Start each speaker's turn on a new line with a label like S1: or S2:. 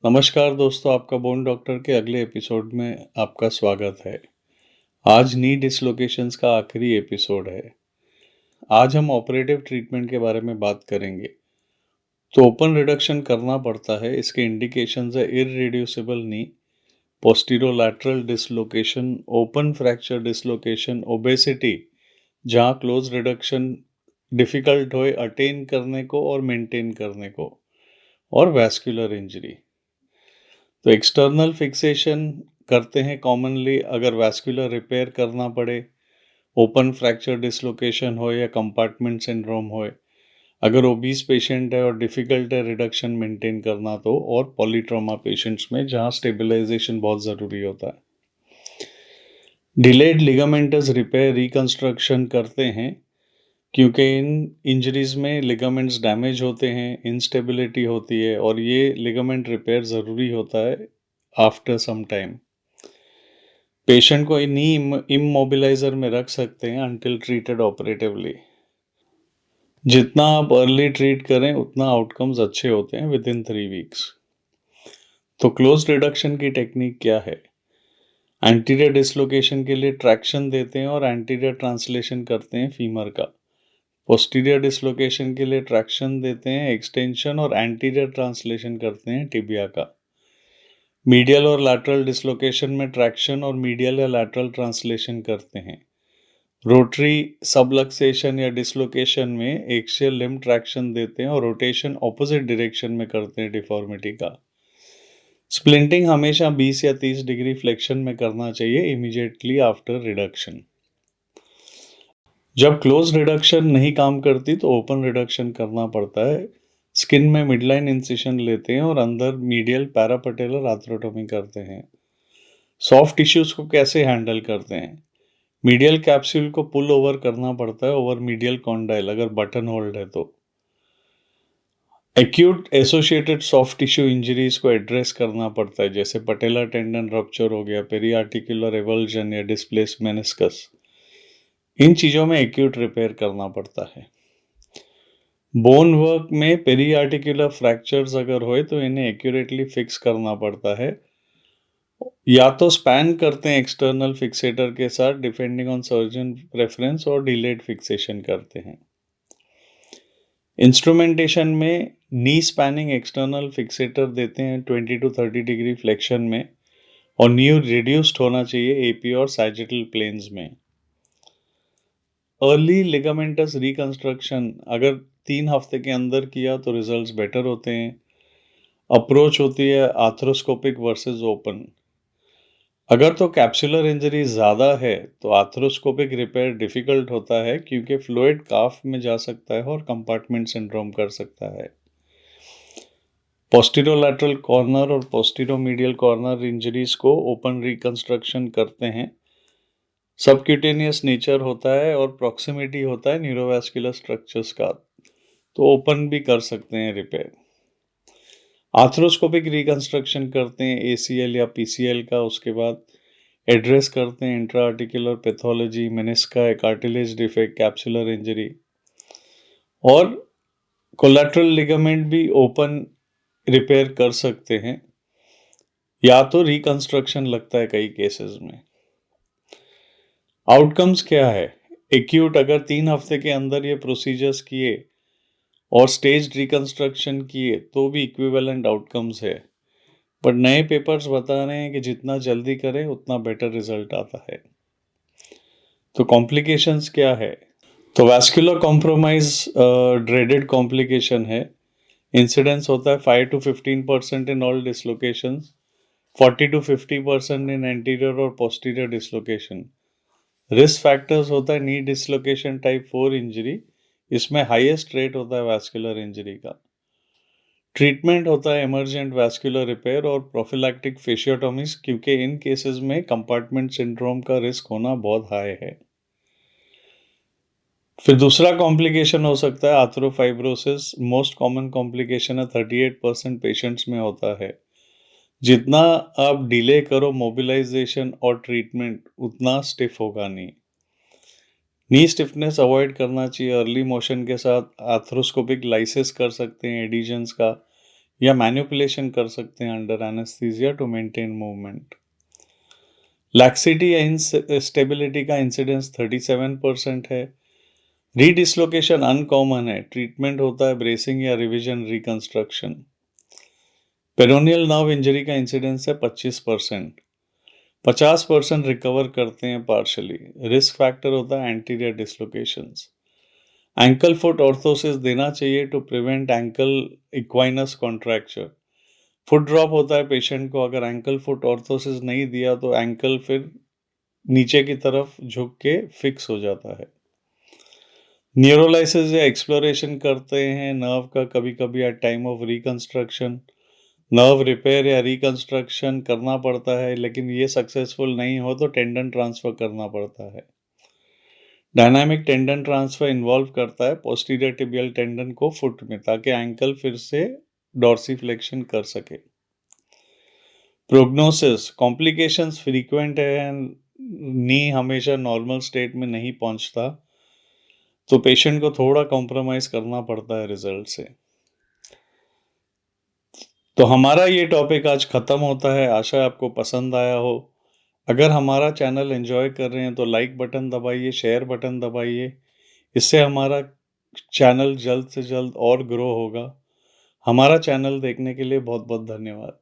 S1: नमस्कार दोस्तों, आपका बोन डॉक्टर के अगले एपिसोड में आपका स्वागत है। आज नी डिसलोकेशंस का आखिरी एपिसोड है। आज हम ऑपरेटिव ट्रीटमेंट के बारे में बात करेंगे। तो ओपन रिडक्शन करना पड़ता है। इसके इंडिकेशंस है irreducible knee, posterolateral dislocation, open fracture dislocation, obesity जहां क्लोज रिडक्शन डिफिकल्ट होए अटेन करने को और मेंटेन करने को, और वैस्कुलर इंजरी। तो एक्सटर्नल फिक्सेशन करते हैं कॉमनली अगर वैस्कुलर रिपेयर करना पड़े, ओपन फ्रैक्चर डिसलोकेशन हो या कंपार्टमेंट सिंड्रोम हो, अगर ओबीस पेशेंट है और डिफिकल्ट है रिडक्शन मेंटेन करना तो, और पॉलीट्रॉमा पेशेंट्स में जहां स्टेबलाइजेशन बहुत ज़रूरी होता है। डिलेड लिगामेंटस रिपेयर रिकंस्ट्रक्शन करते हैं क्योंकि इन इंजरीज में लिगामेंट्स डैमेज होते हैं, इंस्टेबिलिटी होती है और ये लिगामेंट रिपेयर ज़रूरी होता है आफ्टर सम टाइम। पेशेंट को नी इमोबिलाइजर में रख सकते हैं अंटिल ट्रीटेड ऑपरेटिवली। जितना आप अर्ली ट्रीट करें उतना आउटकम्स अच्छे होते हैं विद इन 3 वीक्स। तो क्लोज रिडक्शन की टेक्निक क्या है? एंटीरियर डिसलोकेशन के लिए ट्रैक्शन देते हैं और एंटीरियर ट्रांसलेशन करते हैं फीमर का। पोस्टीरियर डिसलोकेशन के लिए ट्रैक्शन देते हैं, एक्सटेंशन और एंटीरियर ट्रांसलेशन करते हैं टिबिया का। मीडियल और लैटरल डिसलोकेशन में ट्रैक्शन और मीडियल या लैटरल ट्रांसलेशन करते हैं। रोटरी सबलक्सेशन या डिसलोकेशन में एक्सियल लिम्ब ट्रैक्शन देते हैं और रोटेशन ऑपोजिट डायरेक्शन में करते हैं डिफॉर्मिटी का। स्प्लिंटिंग हमेशा 20 या 30 डिग्री फ्लेक्शन में करना चाहिए इमीडिएटली आफ्टर रिडक्शन। जब क्लोज रिडक्शन नहीं काम करती तो ओपन रिडक्शन करना पड़ता है। स्किन में मिडलाइन इंसिशन लेते हैं और अंदर मीडियल पैरापटेलर आर्थरोटोमी करते हैं। सॉफ्ट टिश्यूज को कैसे हैंडल करते हैं? मीडियल कैप्सूल को पुल ओवर करना पड़ता है ओवर मीडियल कॉन्डाइल अगर बटन होल्ड है तो। Acute associated soft tissue injuries को एड्रेस करना पड़ता है, जैसे पटेला टेंडन रप्चर हो गया, पेरीआर्टिकुलर एवल्जन या डिस्प्लेस मेनिस्कस। इन चीजों में एक्यूट रिपेयर करना पड़ता है। बोन वर्क में पेरीआर्टिकुलर फ्रैक्चर्स अगर होए तो इन्हें एक्यूरेटली फिक्स करना पड़ता है, या तो स्पैन करते हैं एक्सटर्नल फिक्सेटर के साथ डिपेंडिंग ऑन सर्जन प्रेफरेंस, और डिलेड फिक्सेशन करते हैं। इंस्ट्रूमेंटेशन में नी स्पैनिंग एक्सटर्नल फिक्सेटर देते हैं 20 to 30 डिग्री फ्लेक्शन में, और न्यू रिड्यूस्ड होना चाहिए एपी और सैजिटल प्लेन्स में। अर्ली लिगामेंटस रिकंस्ट्रक्शन अगर 3 हफ्ते के अंदर किया तो रिजल्ट्स बेटर होते हैं। अप्रोच होती है आर्थ्रोस्कोपिक वर्सेस ओपन। अगर तो कैप्सुलर इंजरी ज़्यादा है तो आर्थ्रोस्कोपिक रिपेयर डिफिकल्ट होता है क्योंकि फ्लूइड काफ में जा सकता है और कंपार्टमेंट सिंड्रोम कर सकता है। पोस्टीरोलैटरल कॉर्नर और पोस्टीरोमीडियल कॉर्नर इंजरीज को ओपन रिकंस्ट्रक्शन करते हैं। सबक्यूटेनियस नेचर होता है और प्रॉक्सिमिटी होता है न्यूरोवैस्कुलर स्ट्रक्चर्स का, तो ओपन भी कर सकते हैं रिपेयर। आर्थ्रोस्कोपिक रिकंस्ट्रक्शन करते हैं एसीएल या पीसीएल का, उसके बाद एड्रेस करते हैं intra articular pathology, menisca, cartilage defect, capsular injury, और कोलैटरल लिगामेंट भी ओपन रिपेयर कर सकते हैं, या तो रिकंस्ट्रक्शन लगता है कई केसेस में। आउटकम्स क्या है? एक्यूट अगर 3 हफ्ते के अंदर ये प्रोसीजर्स किए और स्टेज रिकंस्ट्रक्शन किए तो भी इक्विवेलेंट आउटकम्स है, पर नए पेपर्स बता रहे हैं कि जितना जल्दी करें उतना बेटर रिजल्ट आता है। तो कॉम्प्लिकेशंस क्या है? तो वैस्कुलर कॉम्प्रोमाइज ड्रेडेड कॉम्प्लिकेशन है। इंसिडेंस होता है 5 to 15% in all dislocations, 40 to 50% in anterior और पोस्टीरियर डिसलोकेशन। रिस्क फैक्टर्स होता है नी डिसलोकेशन टाइप 4 इंजरी, इसमें हाईएस्ट रेट होता है वैस्कुलर इंजरी का। ट्रीटमेंट होता है इमरजेंट वैस्कुलर रिपेयर और प्रोफिलैक्टिक फेशियोटोमीज, क्योंकि इन केसेस में कंपार्टमेंट सिंड्रोम का रिस्क होना बहुत हाई है। फिर दूसरा कॉम्प्लिकेशन हो सकता है आर्थ्रोफाइब्रोसिस। मोस्ट कॉमन कॉम्प्लिकेशन है 38% पेशेंट्स में होता है। जितना आप डिले करो मोबिलाइजेशन और ट्रीटमेंट उतना स्टिफ होगा नी स्टिफनेस अवॉइड करना चाहिए। अर्ली मोशन के साथ आर्थ्रोस्कोपिक लाइसिस कर सकते हैं एडिशंस का, या मैनिपुलेशन कर सकते हैं under anaesthesia to maintain movement. Laxity या इंस्टेबिलिटी का इंसिडेंस 37% है। रीडिस्लोकेशन अनकॉमन है, ट्रीटमेंट होता है ब्रेसिंग या revision reconstruction. Peroneal nerve injury का इंसिडेंस है 25%। 50% रिकवर करते हैं पार्शली। रिस्क फैक्टर होता है anterior dislocations. Ankle foot orthosis देना चाहिए to prevent ankle equinus contracture. Foot drop होता है पेशेंट को, अगर एंकल फुट ऑर्थोसिस नहीं दिया तो एंकल फिर नीचे की तरफ झुक के फिक्स हो जाता है। न्यूरोलाइसिस या एक्सप्लोरेशन करते हैं नर्व का कभी कभी at time of reconstruction. Nerve repair या रिकंस्ट्रक्शन करना पड़ता है, लेकिन ये सक्सेसफुल नहीं हो तो टेंडन ट्रांसफर करना पड़ता है। डायनामिक टेंडन ट्रांसफर इन्वॉल्व करता है पोस्टीरियर टिबियल टेंडन को फुट में, ताकि एंकल फिर से डॉर्सिफ्लेक्शन कर सके। प्रोग्नोसिस, कॉम्प्लिकेशंस फ्रीक्वेंट है, नी हमेशा नॉर्मल स्टेट में नहीं पहुंचता, तो पेशेंट को थोड़ा कॉम्प्रोमाइज करना पड़ता है रिजल्ट से। तो हमारा ये टॉपिक आज खत्म होता है, आशा है आपको पसंद आया हो। अगर हमारा चैनल एंजॉय कर रहे हैं तो लाइक बटन दबाइए, शेयर बटन दबाइए, इससे हमारा चैनल जल्द से जल्द और ग्रो होगा। हमारा चैनल देखने के लिए बहुत बहुत धन्यवाद।